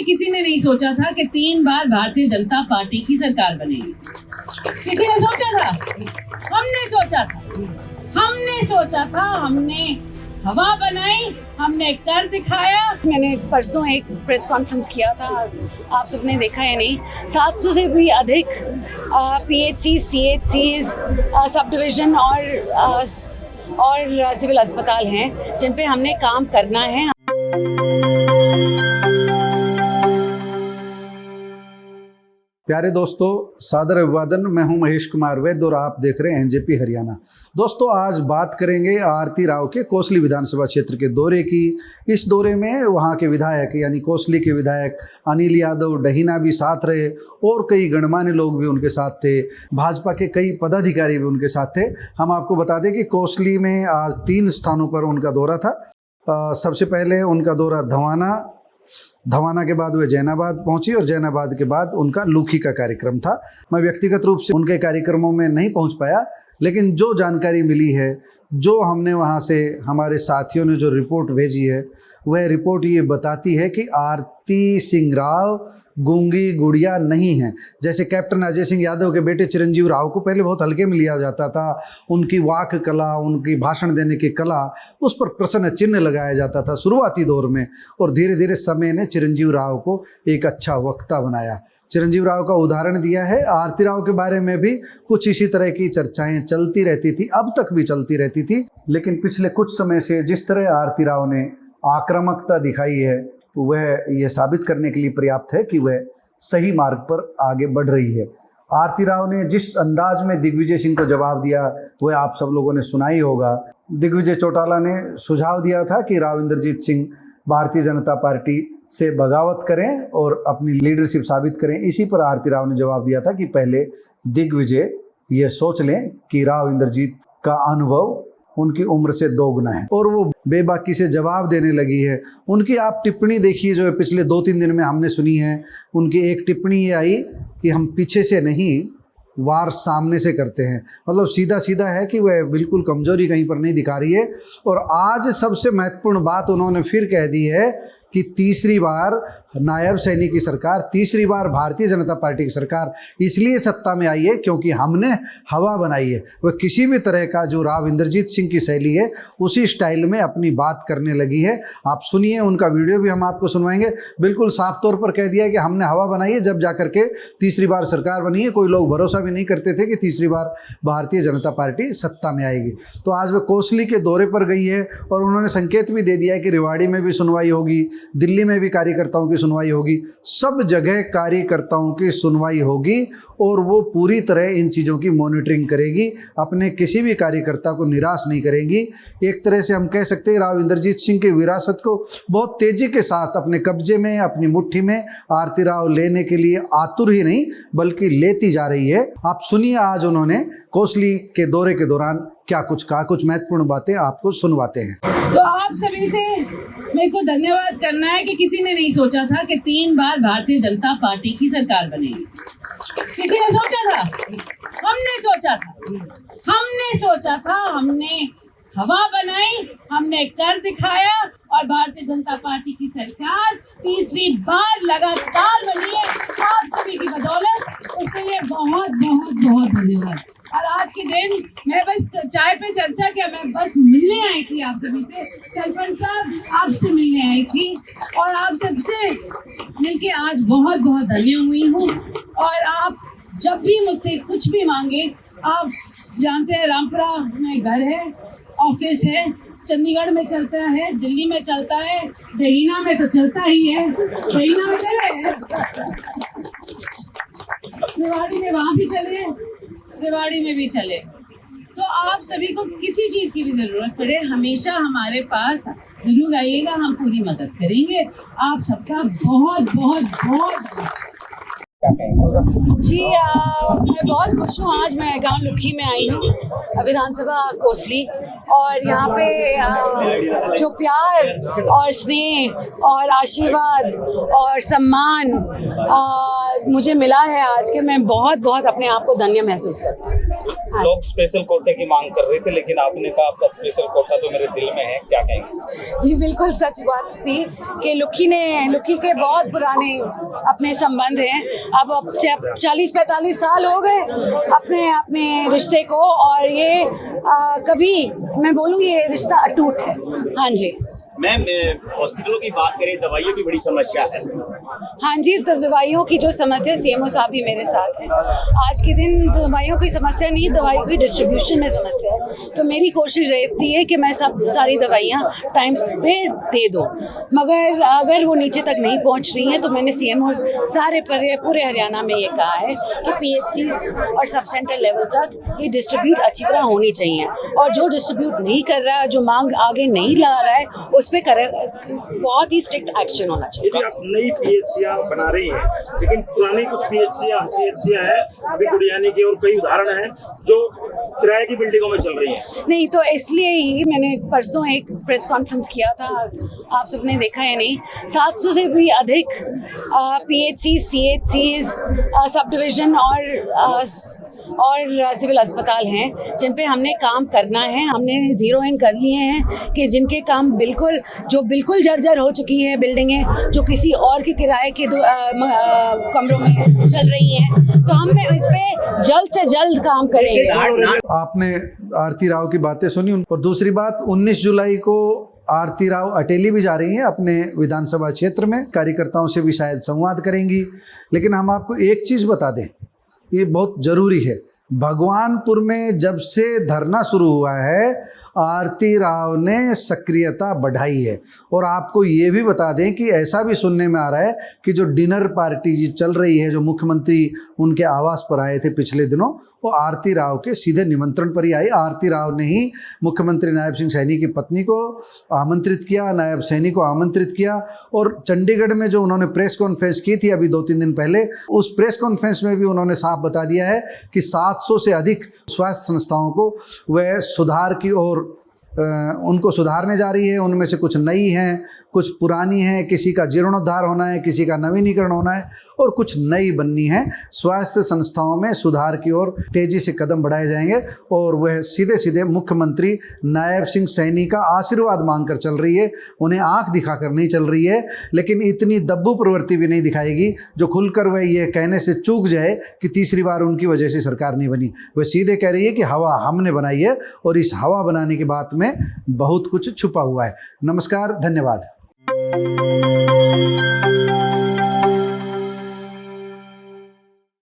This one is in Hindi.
किसी ने नहीं सोचा था कि 3 बार भारतीय जनता पार्टी की सरकार बनेगी। किसी ने सोचा था? हमने सोचा था, हमने हवा बनाई, हमने कर दिखाया। मैंने परसों एक प्रेस कॉन्फ्रेंस किया था, आप सबने देखा या नहीं। 700 से भी अधिक PHC, CHCs, सब डिवीज़न और सिविल अस्पताल हैं जिन पे हमने काम करना है। प्यारे दोस्तों, सादर अभिवादन। मैं हूं महेश कुमार वैद्य और आप देख रहे हैं NJP हरियाणा। दोस्तों, आज बात करेंगे आरती राव के कोसली विधानसभा क्षेत्र के दौरे की। इस दौरे में वहां के विधायक यानी कोसली के विधायक अनिल यादव डहीना भी साथ रहे और कई गणमान्य लोग भी उनके साथ थे। भाजपा के कई पदाधिकारी भी उनके साथ थे। हम आपको बता दें कि कोसली में आज 3 स्थानों पर उनका दौरा था। सबसे पहले उनका दौरा धवाना के बाद वे जैनाबाद पहुंची और जैनाबाद के बाद उनका लूखी का कार्यक्रम था। मैं व्यक्तिगत रूप से उनके कार्यक्रमों में नहीं पहुंच पाया, लेकिन जो जानकारी मिली है, जो हमने वहां से हमारे साथियों ने जो रिपोर्ट भेजी है, वह रिपोर्ट ये बताती है कि आरती सिंह राव गूंगी गुड़िया नहीं है। जैसे कैप्टन अजय सिंह यादव के बेटे चिरंजीव राव को पहले बहुत हल्के में लिया जाता था, उनकी वाक कला, उनकी भाषण देने की कला, उस पर प्रश्न चिन्ह लगाया जाता था शुरुआती दौर में, और धीरे धीरे समय ने चिरंजीव राव को एक अच्छा वक्ता बनाया। चिरंजीव राव का उदाहरण दिया है। आरती राव के बारे में भी कुछ इसी तरह की चर्चाएं चलती रहती थी, अब तक भी चलती रहती थी, लेकिन पिछले कुछ समय से जिस तरह आरती राव ने आक्रामकता दिखाई है, वह यह साबित करने के लिए पर्याप्त है कि वह सही मार्ग पर आगे बढ़ रही है। आरती राव ने जिस अंदाज में दिग्विजय सिंह को जवाब दिया, वह आप सब लोगों ने सुना ही होगा। दिग्विजय चौटाला ने सुझाव दिया था कि राव इंद्रजीत सिंह भारतीय जनता पार्टी से बगावत करें और अपनी लीडरशिप साबित करें। इसी पर आरती राव ने जवाब दिया था कि पहले दिग्विजय ये सोच लें कि राव इंद्रजीत का अनुभव उनकी उम्र से 2 गुना है, और वो बेबाकी से जवाब देने लगी है। उनकी आप टिप्पणी देखिए जो पिछले 2-3 दिन में हमने सुनी है। उनकी एक टिप्पणी ये आई कि हम पीछे से नहीं, वार सामने से करते हैं। मतलब सीधा सीधा है कि वह बिल्कुल कमजोरी कहीं पर नहीं दिखा रही है। और आज सबसे महत्वपूर्ण बात उन्होंने फिर कह दी है कि तीसरी बार नायब सैनी की सरकार, तीसरी बार भारतीय जनता पार्टी की सरकार इसलिए सत्ता में आई है क्योंकि हमने हवा बनाई है। वह किसी भी तरह का जो राव इंद्रजीत सिंह की शैली है उसी स्टाइल में अपनी बात करने लगी है। आप सुनिए, उनका वीडियो भी हम आपको सुनवाएंगे। बिल्कुल साफ तौर पर कह दिया कि हमने हवा बनाई है, जब जाकर के तीसरी बार सरकार बनी है। कोई लोग भरोसा भी नहीं करते थे कि तीसरी बार भारतीय जनता पार्टी सत्ता में आएगी। तो आज वह कोसली के दौरे पर गई है और उन्होंने संकेत भी दे दिया है कि रेवाड़ी में भी सुनवाई होगी, दिल्ली में भी कार्यकर्ताओं की सुनवाई होगी, सब जगह कार्यकर्ताओं की सुनवाई होगी और वो पूरी तरह इन चीज़ों की मॉनिटरिंग करेगी। अपने किसी भी कार्यकर्ता को निराश नहीं करेंगी। एक तरह से हम कह सकते हैं राव इंद्रजीत सिंह की विरासत को बहुत तेज़ी के साथ अपने कब्जे में, अपनी मुट्ठी में आरती राव लेने के लिए आतुर ही नहीं बल्कि लेती जा रही है। आप सुनिए आज उन्होंने कोसली के दौरे के दौरान क्या कुछ कहा, कुछ महत्वपूर्ण बातें आपको सुनवाते हैं। तो आप सभी से मेरे को धन्यवाद करना है कि किसी ने नहीं सोचा था कि 3 बार भारतीय जनता पार्टी की सरकार बनेगी। किसी ने सोचा था? हमने सोचा था, हमने हवा बनाई, हमने कर दिखाया और भारतीय जनता पार्टी की सरकार तीसरी बार लगातार बनी है आप सभी की बदौलत। उसके लिए बहुत बहुत बहुत धन्यवाद। और आज के दिन मैं बस चाय पे चर्चा किया, मैं बस मिलने आई थी आप सभी से। सरपंच साहब, आपसे मिलने आई थी और आप सबसे मिलके आज बहुत बहुत धन्य हुई हूँ। और आप जब भी मुझसे कुछ भी मांगे, आप जानते हैं रामपुरा में घर है, ऑफिस है, चंडीगढ़ में चलता है, दिल्ली में चलता है, डहीना में तो चलता ही है, डहीना में चले, रेवाड़ी में वहाँ भी चले, रेवाड़ी में भी चले। तो आप सभी को किसी चीज़ की भी ज़रूरत पड़े, हमेशा हमारे पास ज़रूर आइएगा, हम पूरी मदद करेंगे। आप सबका बहुत बहुत बहुत जी, मैं बहुत खुश हूँ। आज मैं गांव लुखी में आई हूँ, विधानसभा कोसली, और यहाँ पे जो प्यार और स्नेह और आशीर्वाद और सम्मान मुझे मिला है आज के, मैं बहुत बहुत अपने आप को धन्य महसूस करती हूँ। लोग स्पेशल कोटे की मांग कर रहे थे, लेकिन आपने कहा आपका स्पेशल कोटा तो मेरे दिल में है, क्या कहेंगे? जी बिल्कुल सच बात थी कि लुखी के बहुत पुराने अपने संबंध हैं। अब 40-45 साल हो गए अपने रिश्ते को, और ये कभी मैं बोलूँगी ये रिश्ता अटूट है। हाँ जी मैम, हॉस्पिटलों की बात करें, दवाइयों की बड़ी समस्या है। हाँ जी, तो दवाइयों की जो समस्या, सीएमओ साहब भी मेरे साथ हैं। आज के दिन दवाइयों की समस्या नहीं, दवाइयों की डिस्ट्रीब्यूशन में समस्या है। तो मेरी कोशिश रहती है कि मैं सारी दवाइयाँ टाइम पे दे दूँ, मगर अगर वो नीचे तक नहीं पहुँच रही हैं तो मैंने सीएमओ सारे पूरे हरियाणा में ये कहा है कि PHCs और सब सेंटर लेवल तक ये डिस्ट्रीब्यूट अच्छी तरह होनी चाहिए, और जो डिस्ट्रीब्यूट नहीं कर रहा है, जो मांग आगे नहीं ला रहा है, उस पर बहुत ही स्ट्रिक्ट एक्शन होना चाहिए। आप नई PHCs बना रही हैं, लेकिन पुरानी कुछ PHCs हैं अभी गुड़ियानी के, और कई उदाहरण हैं जो किराए की बिल्डिंगों में चल रही हैं। नहीं, तो इसलिए ही मैंने परसों एक प्रेस कॉन्फ्रेंस किया था, आप सबने देखा है नहीं, 700 से भी अधिक PHCs, CHCs, सब डिवीज़न और सिविल अस्पताल हैं जिन पे हमने काम करना है। हमने ज़ीरो इन कर लिए हैं कि जिनके काम बिल्कुल जर्जर हो चुकी है बिल्डिंगें, जो किसी और के किराए के कमरों में चल रही हैं, तो हम इस पे जल्द से जल्द काम करेंगे। आपने आरती राव की बातें सुनी, और दूसरी बात 19 जुलाई को आरती राव अटेली भी जा रही हैं अपने विधानसभा क्षेत्र में, कार्यकर्ताओं से भी शायद संवाद करेंगी। लेकिन हम आपको एक चीज़ बता दें, ये बहुत ज़रूरी है, भगवानपुर में जब से धरना शुरू हुआ है आरती राव ने सक्रियता बढ़ाई है। और आपको ये भी बता दें कि ऐसा भी सुनने में आ रहा है कि जो डिनर पार्टी चल रही है, जो मुख्यमंत्री उनके आवास पर आए थे पिछले दिनों, वो आरती राव के सीधे निमंत्रण पर ही आई। आरती राव ने ही मुख्यमंत्री नायब सिंह सैनी की पत्नी को आमंत्रित किया, नायब सैनी को आमंत्रित किया, और चंडीगढ़ में जो उन्होंने प्रेस कॉन्फ्रेंस की थी अभी 2-3 दिन पहले, उस प्रेस कॉन्फ्रेंस में भी उन्होंने साफ बता दिया है कि 700 से अधिक स्वास्थ्य संस्थाओं को वह सुधार की ओर उनको सुधारने जा रही है। उनमें से कुछ नई हैं, कुछ पुरानी हैं, किसी का जीर्णोद्धार होना है, किसी का नवीनीकरण होना है, और कुछ नई बननी है। स्वास्थ्य संस्थाओं में सुधार की ओर तेज़ी से कदम बढ़ाए जाएंगे, और वह सीधे सीधे मुख्यमंत्री नायब सिंह सैनी का आशीर्वाद मांगकर चल रही है, उन्हें आंख दिखाकर नहीं चल रही है। लेकिन इतनी दब्बू प्रवृत्ति भी नहीं दिखाएगी जो खुलकर वह ये कहने से चूक जाए कि तीसरी बार उनकी वजह से सरकार नहीं बनी। वह सीधे कह रही है कि हवा हमने बनाई है, और इस हवा बनाने की बात में बहुत कुछ छुपा हुआ है। नमस्कार, धन्यवाद।